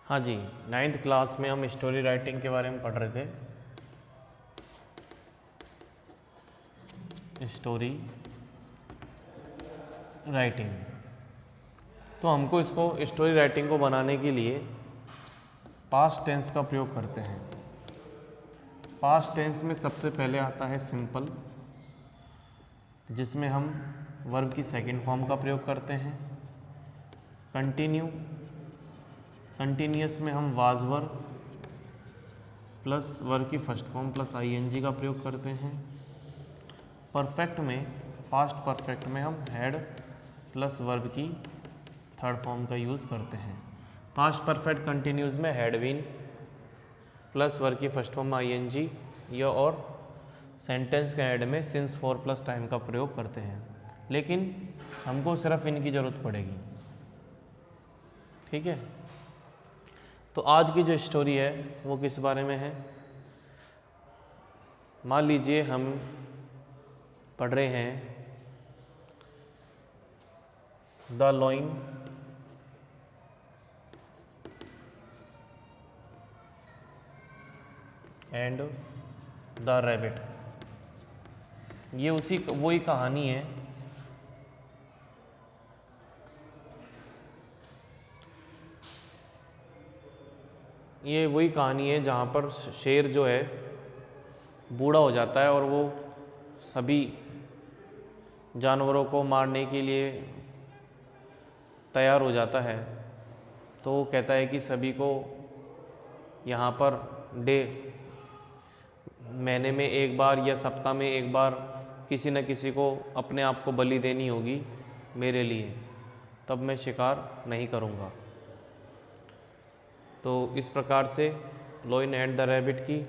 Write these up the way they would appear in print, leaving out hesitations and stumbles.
हाँ जी, 9th class में हम स्टोरी राइटिंग के बारे में पढ़ रहे थे। स्टोरी राइटिंग, तो हमको इसको स्टोरी राइटिंग को बनाने के लिए पास्ट टेंस का प्रयोग करते हैं। पास्ट टेंस में सबसे पहले आता है सिंपल, जिसमें हम वर्ब की सेकंड फॉर्म का प्रयोग करते हैं। कंटिन्यू, कंटिन्यूअस में हम वाज वर्ब प्लस वर्ब की फर्स्ट फॉर्म प्लस आईएनजी का प्रयोग करते हैं। परफेक्ट में, पास्ट परफेक्ट में हम हैड प्लस वर्ब की थर्ड फॉर्म का यूज़ करते हैं। पास्ट परफेक्ट कंटिन्यूज में हैड बीन प्लस वर्ब की फर्स्ट फॉर्म आईएनजी या और सेंटेंस के एंड में सिंस फॉर प्लस टाइम का प्रयोग करते हैं, लेकिन हमको सिर्फ इनकी ज़रूरत पड़ेगी। ठीक है, तो आज की जो स्टोरी है वो किस बारे में है। मान लीजिए हम पढ़ रहे हैं the lion and the rabbit. ये वही कहानी है जहाँ पर शेर जो है बूढ़ा हो जाता है और वो सभी जानवरों को मारने के लिए तैयार हो जाता है। तो वो कहता है कि सभी को यहाँ पर महीने में एक बार या सप्ताह में एक बार किसी न किसी को अपने आप को बलि देनी होगी मेरे लिए, तब मैं शिकार नहीं करूँगा। तो इस प्रकार से लॉइन एंड द रैबिट की,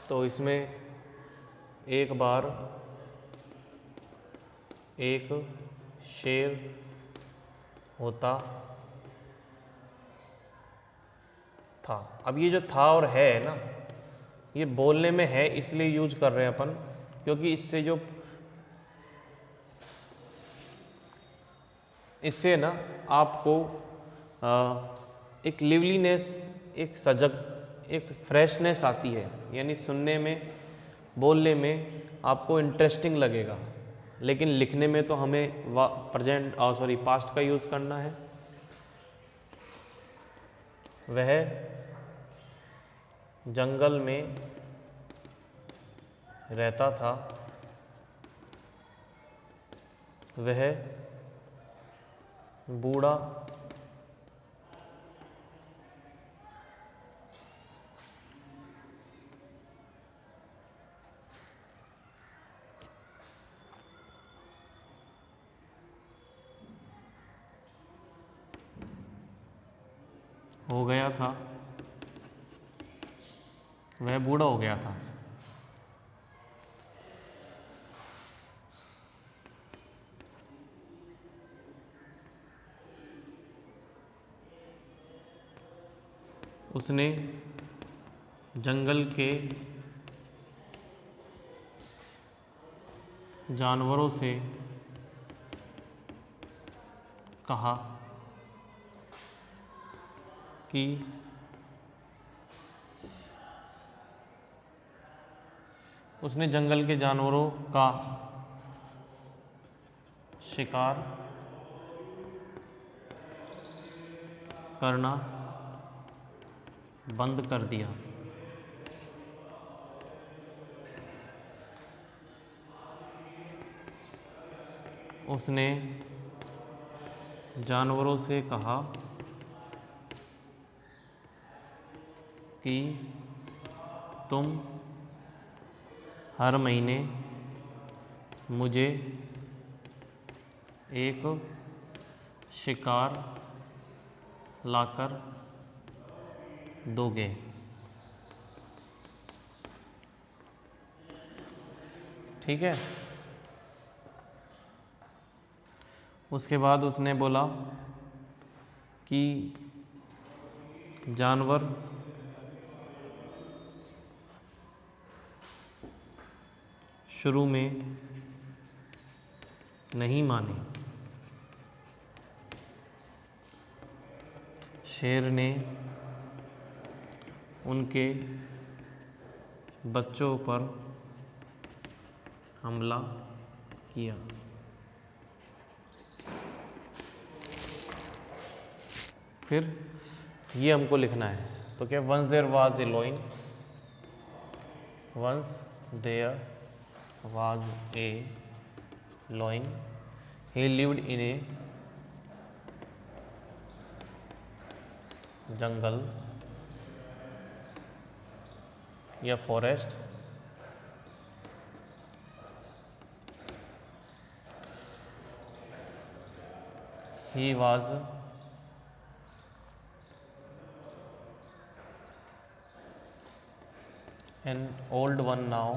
तो इसमें एक बार एक शेर होता था। अब ये जो था और है ना, ये बोलने में है इसलिए यूज कर रहे हैं अपन, क्योंकि इससे ना आपको एक लिवलीनेस, एक सजग, एक फ्रेशनेस आती है, यानी सुनने में बोलने में आपको इंटरेस्टिंग लगेगा। लेकिन लिखने में तो हमें पास्ट का यूज़ करना है। वह जंगल में रहता था, वह बूढ़ा हो गया था, वह बूढ़ा हो गया था। उसने जंगल के जानवरों से कहा कि उसने जंगल के जानवरों का शिकार करना बंद कर दिया। उसने जानवरों से कहा कि तुम हर महीने मुझे एक शिकार लाकर दोगे। ठीक है, उसके बाद उसने बोला कि जानवर शुरू में नहीं माने, शेर ने उनके बच्चों पर हमला किया। फिर ये हमको लिखना है, तो क्या, once there was a lion, once there was a lion, he lived in a jungle या forest, he was an old one now,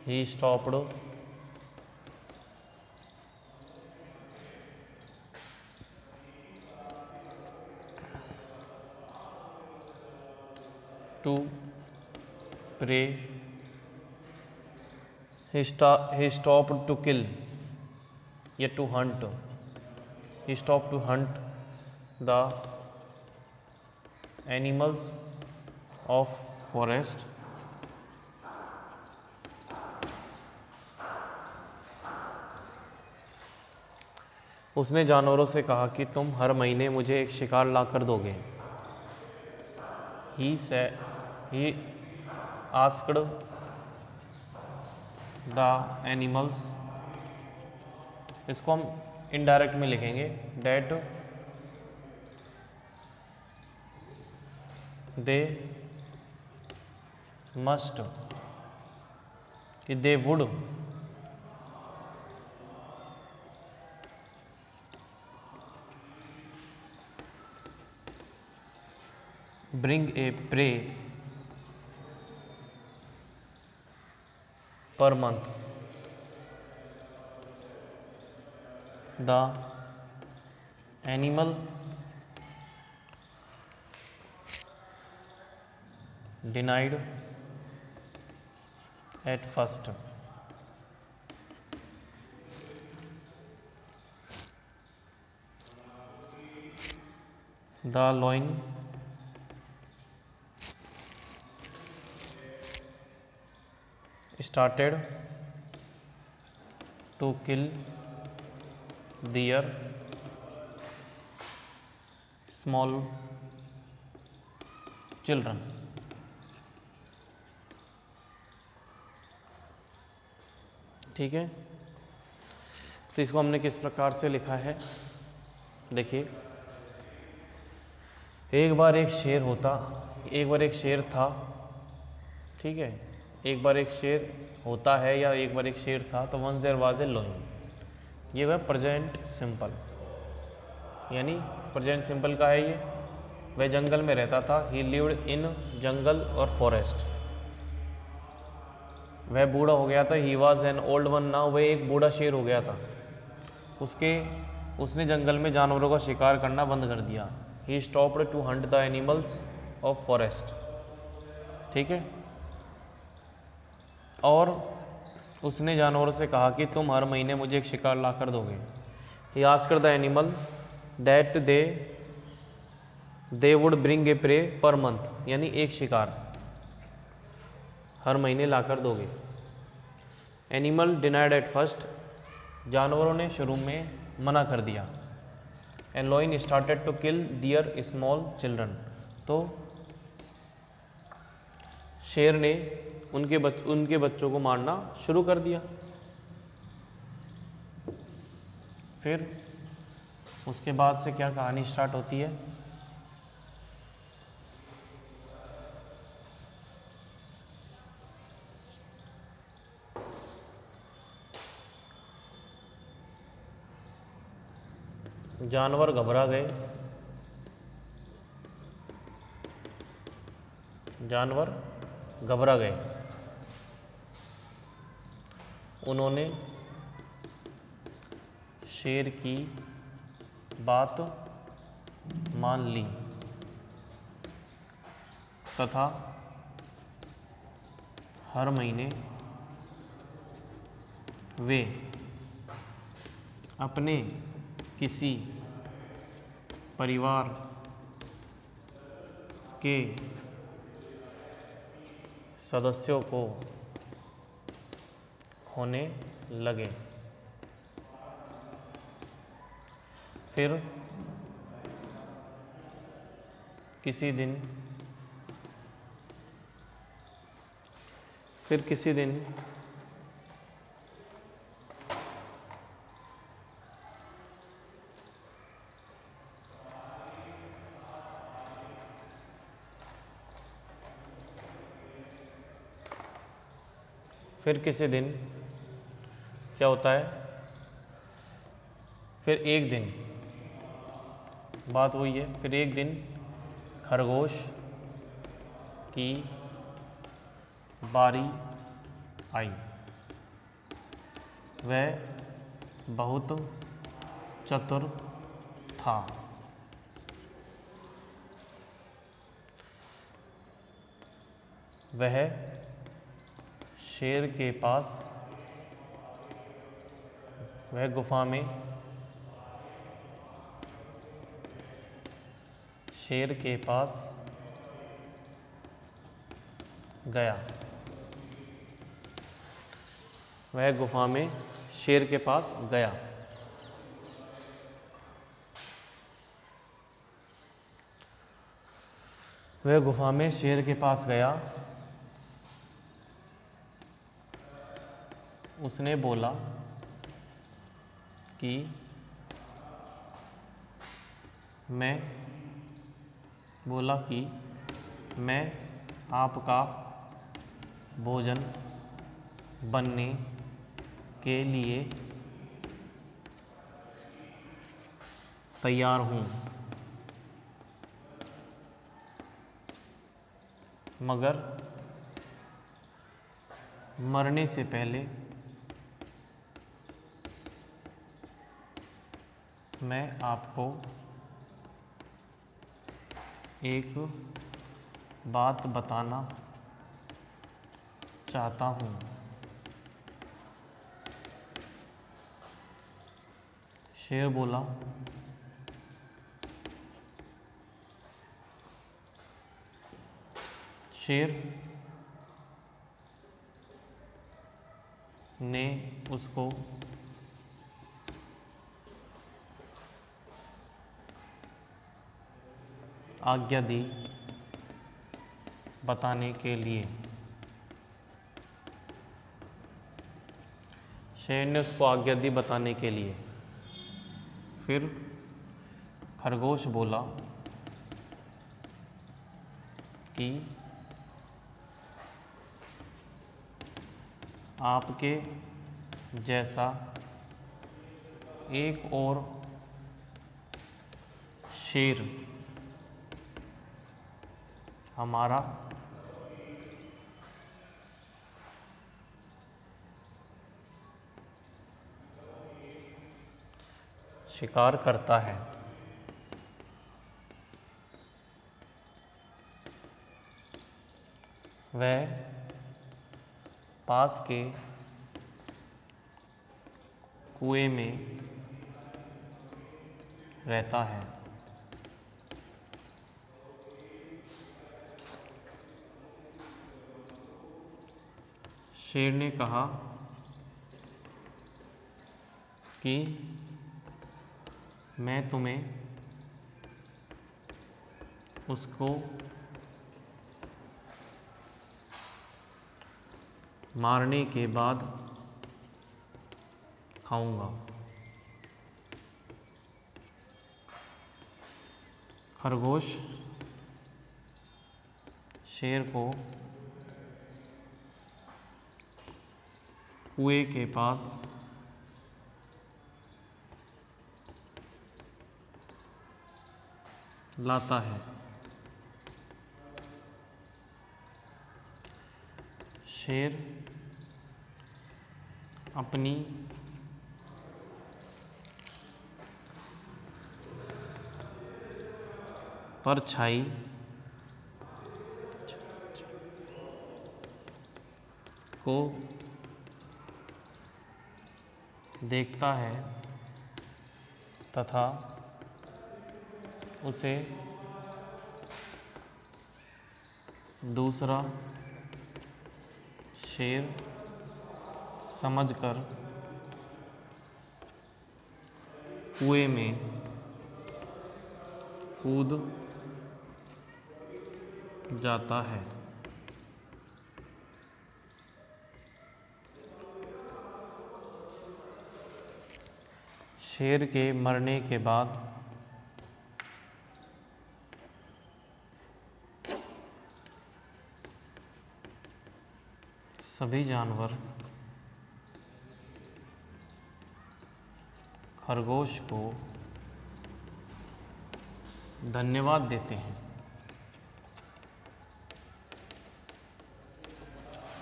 he stopped to pray, he stopped to kill या to hunt, he stopped to hunt the animals of forest, उसने जानवरों से कहा कि तुम हर महीने मुझे एक शिकार ला कर दोगे। ही आस्क्ड द एनिमल्स, इसको हम इनडायरेक्ट में लिखेंगे, डेट दे मस्ट, कि they would bring a prey per month, the animal denied at first, the loin started to kill their small children। ठीक है, तो इसको हमने किस प्रकार से लिखा है, देखिए, एक बार एक शेर था, ठीक है, एक बार एक शेर होता है या एक बार एक शेर था, तो once there was a lion, ये वह प्रेजेंट सिंपल, यानी प्रेजेंट सिंपल का है ये, वह जंगल में रहता था, ही लिव्ड इन जंगल और फॉरेस्ट, वह बूढ़ा हो गया था, he was an old one now, वह एक बूढ़ा शेर हो गया था, उसने जंगल में जानवरों का शिकार करना बंद कर दिया। ही stopped to hunt the animals of forest, ठीक है, और उसने जानवरों से कहा कि तुम हर महीने मुझे एक शिकार ला कर दोगे। He asked the animal that they would bring a pray per month, यानी एक शिकार हर महीने ला कर दोगे। एनिमल डिनाइड एट फर्स्ट, जानवरों ने शुरू में मना कर दिया। And lion started to kill their small children, तो शेर ने उनके बच्चों को मारना शुरू कर दिया। फिर उसके बाद से क्या कहानी स्टार्ट होती है, जानवर घबरा गए, उन्होंने शेर की बात मान ली तथा हर महीने वे अपने किसी परिवार के सदस्यों को खोने लगे। फिर किसी दिन फिर किसी दिन क्या होता है, फिर एक दिन, बात वही है, फिर एक दिन खरगोश की बारी आई। वह बहुत चतुर था। वह शेर के पास, वह गुफा में शेर के पास गया। वह गुफा में शेर के पास गया। वह गुफा में शेर के पास गया। उसने बोला कि मैं आपका भोजन बनने के लिए तैयार हूँ, मगर मरने से पहले मैं आपको एक बात बताना चाहता हूँ। शेर बोला, शेर ने उसको आज्ञा दी बताने के लिए। शेर ने उसको आज्ञा दी बताने के लिए। फिर खरगोश बोला कि आपके जैसा एक और शेर हमारा शिकार करता है। वह पास के कुएं में रहता है। शेर ने कहा कि मैं तुम्हें उसको मारने के बाद खाऊंगा। खरगोश शेर को कुएं के पास लाता है। शेर अपनी परछाई को देखता है तथा उसे दूसरा शेर समझकर कुएं में कूद जाता है। शेर के मरने के बाद सभी जानवर खरगोश को धन्यवाद देते हैं।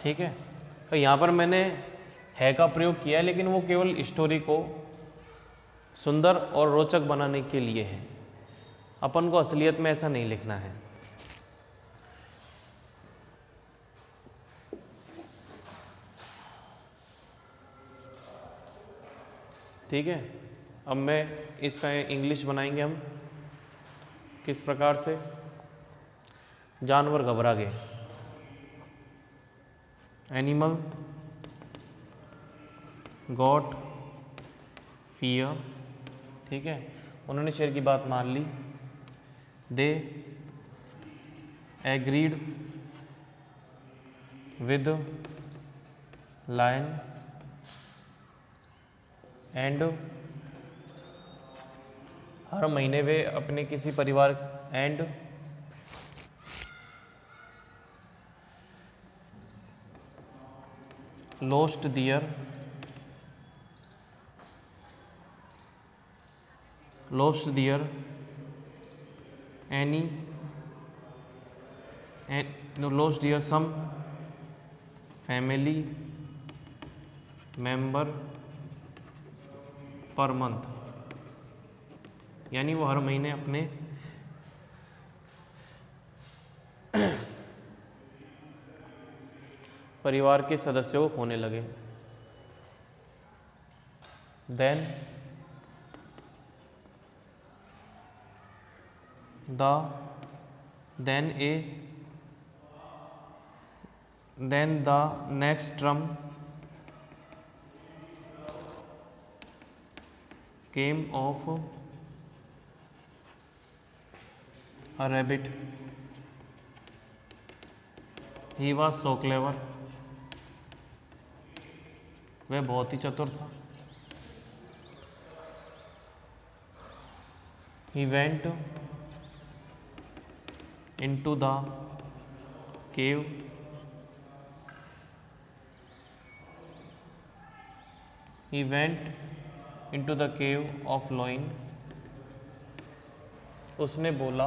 ठीक है, तो यहाँ पर मैंने है का प्रयोग किया है, लेकिन वो केवल स्टोरी को सुंदर और रोचक बनाने के लिए है। अपन को असलियत में ऐसा नहीं लिखना है। ठीक है, अब मैं इसका इंग्लिश बनाएंगे हम किस प्रकार से। जानवर घबरा गए, एनिमल गॉट फियर। ठीक है, उन्होंने शेर की बात मान ली। They agreed with lion and, हर महीने वे अपने किसी परिवार and lost their some family member per month, यानी वो हर महीने अपने परिवार के सदस्यों को खोने लगे। Then the next turn came of a rabbit, he was so clever, वह बहुत ही चतुर था। He went into the cave of Loin, उसने बोला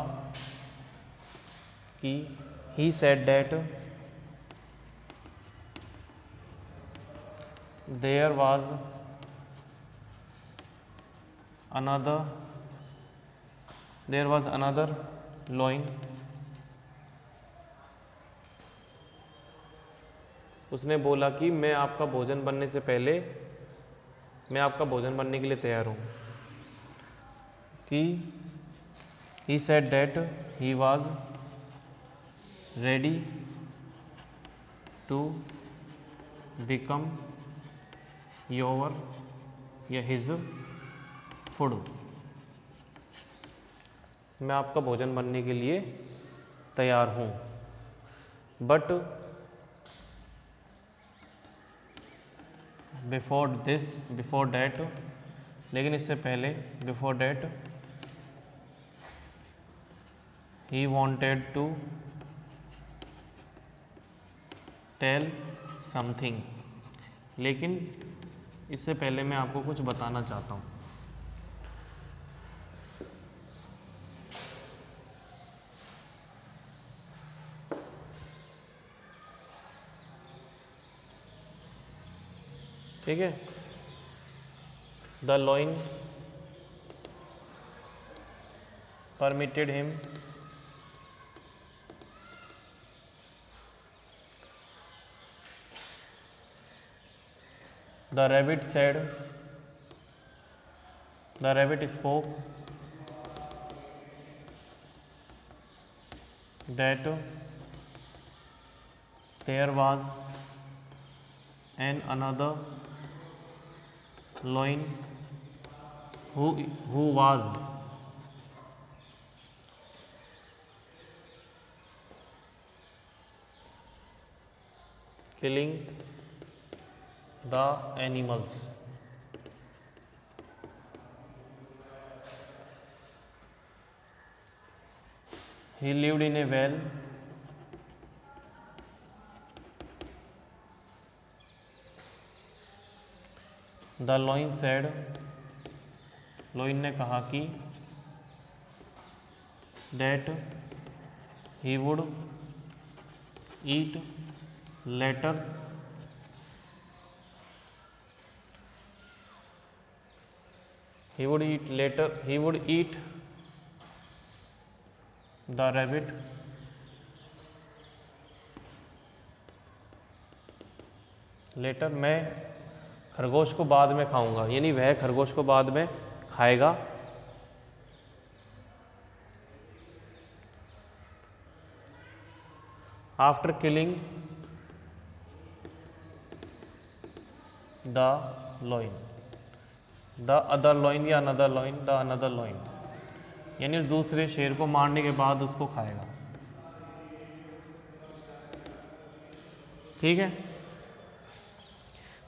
कि he said that there was another loin, उसने बोला कि मैं आपका भोजन बनने से पहले, मैं आपका भोजन बनने के लिए तैयार हूँ। कि he said that he was ready to become your या his food, मैं आपका भोजन बनने के लिए तैयार हूँ। बट बिफोर डैट, लेकिन इससे पहले, before that he wanted to tell something, लेकिन इससे पहले मैं आपको कुछ बताना चाहता हूँ। ठीक है, the lion permitted him the rabbit said the rabbit spoke that there was an another loin who was killing the animals. He lived in a well the loin said, lion ने कहा कि that he would eat later he would eat the rabbit later, मैं खरगोश को बाद में खाऊंगा, यानी वह खरगोश को बाद में खाएगा। After killing the lion, the other lion या another lion, the another lion, यानी उस दूसरे शेर को मारने के बाद उसको खाएगा। ठीक है,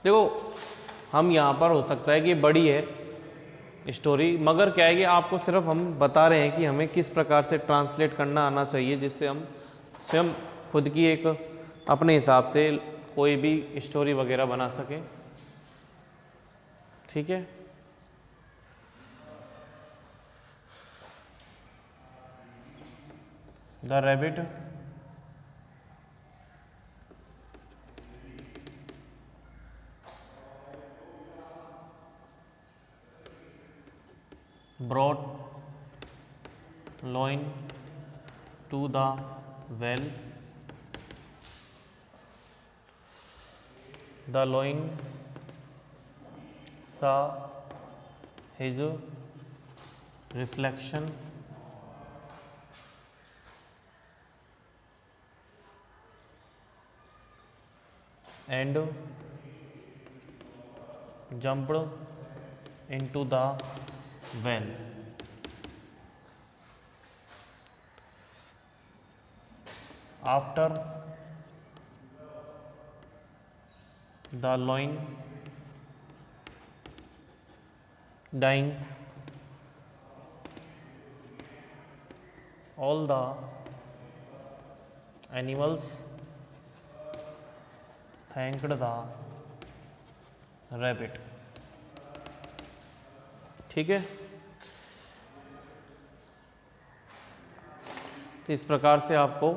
देखो हम यहाँ पर हो सकता है कि बड़ी है स्टोरी, मगर क्या है कि आपको सिर्फ हम बता रहे हैं कि हमें किस प्रकार से ट्रांसलेट करना आना चाहिए, जिससे हम स्वयं खुद की एक अपने हिसाब से कोई भी स्टोरी वगैरह बना सकें। ठीक है, the rabbit brought loin to the well. The loin saw his reflection and jumped into the well. After the loin dying, all the animals thanked the rabbit. ठीक है, तो इस प्रकार से आपको